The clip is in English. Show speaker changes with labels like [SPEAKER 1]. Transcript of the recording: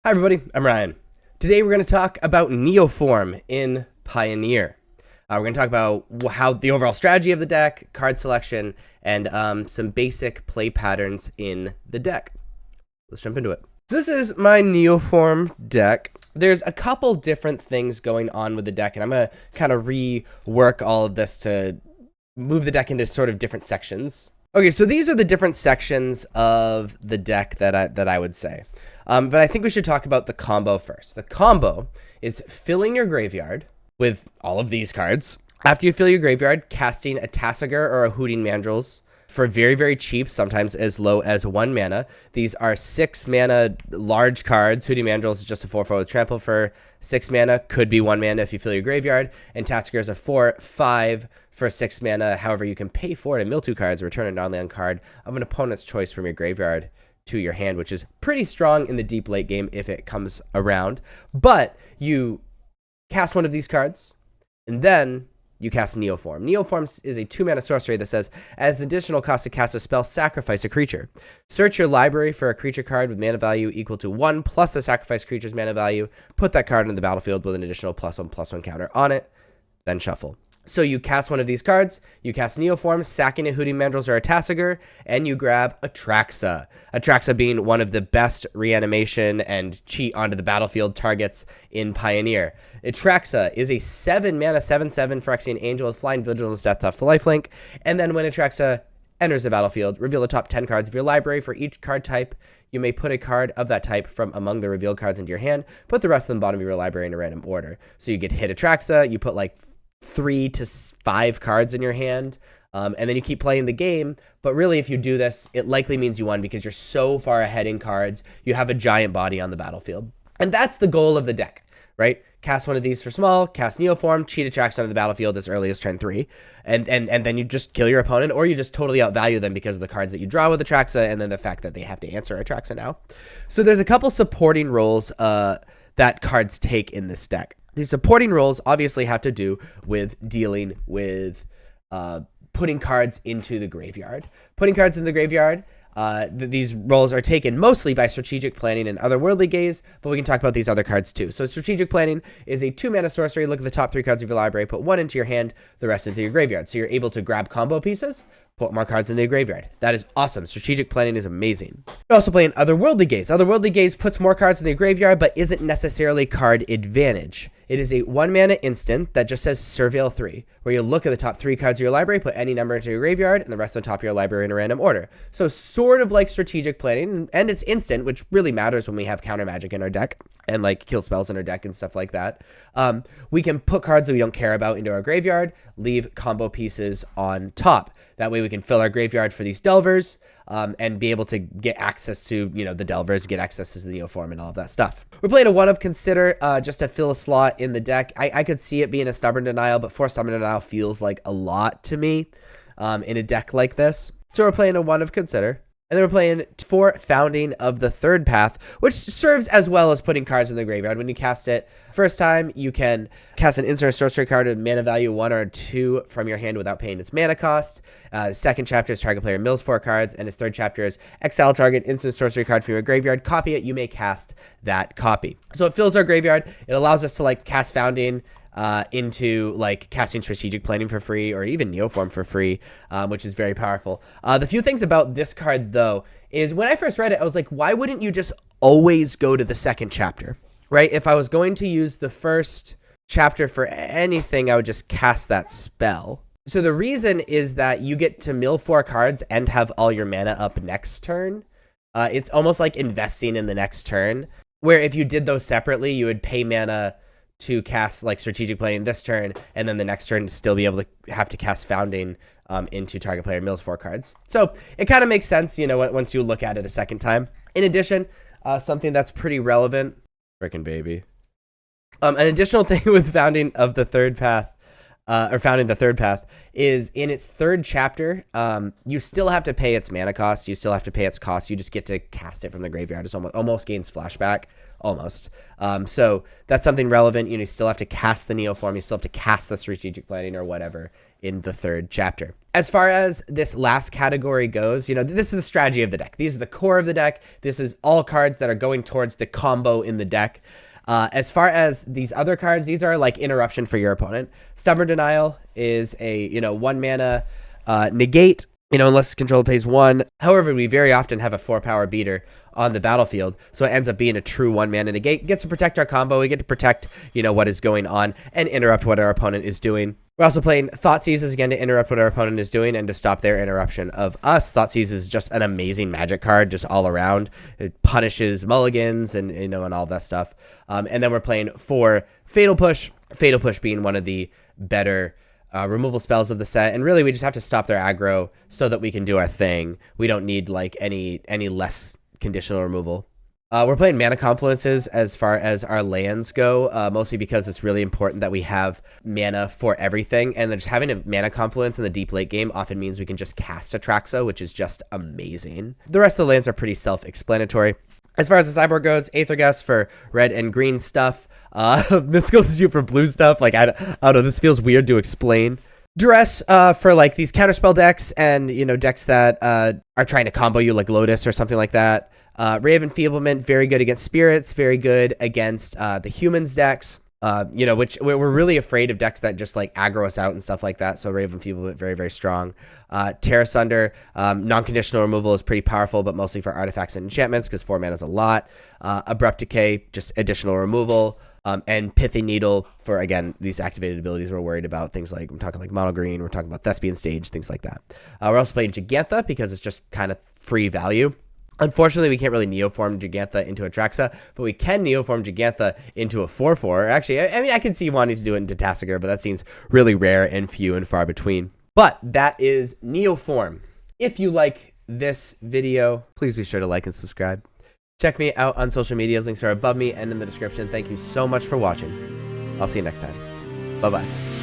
[SPEAKER 1] Hi everybody, I'm Ryan. Today we're going to talk about Neoform in Pioneer. We're going to talk about how the overall strategy of the deck, card selection, and some basic play patterns in the deck. Let's jump into it. So this is my Neoform deck. There's a couple different things going on with the deck, and I'm going to kind of rework all of this to move the deck into sort of different sections. Okay, so these are the different sections of the deck that I would say. But I think we should talk about the combo first. The combo is filling your graveyard with all of these cards. After you fill your graveyard, casting a Atraxa or a Hooting Mandrills for very, very cheap, sometimes as low as 1 mana. These are 6 mana large cards. Hooting Mandrills is just a 4/4 with trample for 6 mana. Could be 1 mana if you fill your graveyard. And Atraxa is a 4/5 for 6 mana. However, you can pay for it and mill 2 cards, return a non-land card of an opponent's choice from your graveyard to your hand, which is pretty strong in the deep late game if it comes around. But you cast one of these cards, and then you cast Neoform. Neoform is a 2-mana sorcery that says, as an additional cost to cast a spell, sacrifice a creature. Search your library for a creature card with mana value equal to 1 plus the sacrificed creature's mana value. Put that card in the battlefield with an additional +1/+1 counter on it, then shuffle. So you cast one of these cards, you cast Neoform, sacking a Hooting Mandrills or a Atraxa, and you grab Atraxa. Atraxa being one of the best reanimation and cheat onto the battlefield targets in Pioneer. Atraxa is a 7-mana 7/7 Phyrexian Angel with Flying Vigilance, Death Touch for lifelink, and then when Atraxa enters the battlefield, reveal the top 10 cards of your library. For each card type, you may put a card of that type from among the revealed cards into your hand, put the rest of the bottom of your library in a random order. So you get hit Atraxa, you put like 3 to 5 cards in your hand, and then you keep playing the game. But really, if you do this, it likely means you won because you're so far ahead in cards. You have a giant body on the battlefield, and that's the goal of the deck, right? Cast one of these for small, cast Neoform, cheat Atraxa onto the battlefield as early as turn 3, and then you just kill your opponent, or you just totally outvalue them because of the cards that you draw with Atraxa, and then the fact that they have to answer Atraxa now. So there's a couple supporting roles that cards take in this deck. These supporting roles obviously have to do with dealing with putting cards into the graveyard. Putting cards in the graveyard, these roles are taken mostly by strategic planning and otherworldly gaze, but we can talk about these other cards too. So strategic planning is a 2-mana sorcery. Look at the top 3 cards of your library, put 1 into your hand, the rest into your graveyard. So you're able to grab combo pieces, put more cards into your graveyard. That is awesome. Strategic planning is amazing. You're also playing Otherworldly Gaze. Otherworldly Gaze puts more cards in the graveyard, but isn't necessarily card advantage. It is a 1-mana instant that just says Surveil 3, where you look at the top 3 cards of your library, put any number into your graveyard, and the rest on top of your library in a random order. So sort of like strategic planning, and it's instant, which really matters when we have counter magic in our deck and like kill spells in our deck and stuff like that. We can put cards that we don't care about into our graveyard, leave combo pieces on top. That way we can fill our graveyard for these Delvers, and be able to get access to, you know, the Delvers, get access to the Neoform and all of that stuff. We're playing a 1 of Consider, just to fill a slot in the deck. I could see it being a Stubborn Denial, but 4 Stubborn Denial feels like a lot to me in a deck like this. So we're playing a 1 of Consider. And then we're playing 4 Founding of the Third Path, which serves as well as putting cards in the graveyard. When you cast it first time, you can cast an instant or sorcery card with mana value 1 or 2 from your hand without paying its mana cost. Second chapter is target player mills 4 cards, and his third chapter is exile target instant sorcery card from your graveyard. Copy it, you may cast that copy. So it fills our graveyard. It allows us to like cast Founding into like casting strategic planning for free, or even Neoform for free, which is very powerful. The few things about this card though is when I first read it, I was like, why wouldn't you just always go to the second chapter, right? If I was going to use the first chapter for anything, I would just cast that spell. So the reason is that you get to mill 4 cards and have all your mana up next turn. It's almost like investing in the next turn, where if you did those separately, you would pay mana to cast like strategic planning this turn, and then the next turn still be able to have to cast Founding into target player mills 4 cards. So it kind of makes sense, you know, once you look at it a second time. In addition, something that's pretty relevant, frickin' baby. An additional thing with Founding of the Third Path, or Founding the Third Path, is in its third chapter, you still have to pay its mana cost. You still have to pay its cost. You just get to cast it from the graveyard. It almost gains flashback. Almost. So that's something relevant. You know, you still have to cast the Neoform. You still have to cast the strategic planning or whatever in the 3rd chapter. As far as this last category goes, this is the strategy of the deck. These are the core of the deck. This is all cards that are going towards the combo in the deck. As far as these other cards, these are like interruption for your opponent. Stubborn Denial is a, 1 mana negate, unless control pays 1. However, we very often have a 4-power beater on the battlefield, so it ends up being a true 1 mana negate. It gets to protect our combo. We get to protect, what is going on and interrupt what our opponent is doing. We're also playing Thoughtseizes again to interrupt what our opponent is doing and to stop their interruption of us. Thoughtseizes is just an amazing magic card, just all around. It punishes mulligans and and all that stuff. And then we're playing 4 Fatal Push. Fatal Push being one of the better removal spells of the set, and really we just have to stop their aggro so that we can do our thing. We don't need like any less conditional removal. We're playing Mana Confluences as far as our lands go, mostly because it's really important that we have mana for everything, and then just having a Mana Confluence in the deep late game often means we can just cast Atraxa, which is just amazing. The rest of the lands are pretty self-explanatory. As far as the sideboard goes, Aethergust for red and green stuff, Mystical Dispute for blue stuff. Like, I don't know, this feels weird to explain. Duress for like these counterspell decks and, decks that are trying to combo you like Lotus or something like that. Ray of Enfeeblement, very good against spirits, very good against the humans decks, which we're really afraid of decks that just like aggro us out and stuff like that. So Ray of Enfeeblement, very, very strong. Terra Sunder, non-conditional removal is pretty powerful, but mostly for artifacts and enchantments because 4 mana is a lot. Abrupt Decay, just additional removal. And Pithy Needle for, again, these activated abilities we're worried about. Things like, I'm talking like Mono Green, we're talking about Thespian Stage, things like that. We're also playing Gigantha because it's just kind of free value. Unfortunately, we can't really Neoform Gigantha into Atraxa, but we can Neoform Gigantha into a 4/4. Actually, I can see wanting to do it into Tassiger, but that seems really rare and few and far between. But that is Neoform. If you like this video, please be sure to like and subscribe. Check me out on social media. Links are above me and in the description. Thank you so much for watching. I'll see you next time. Bye-bye.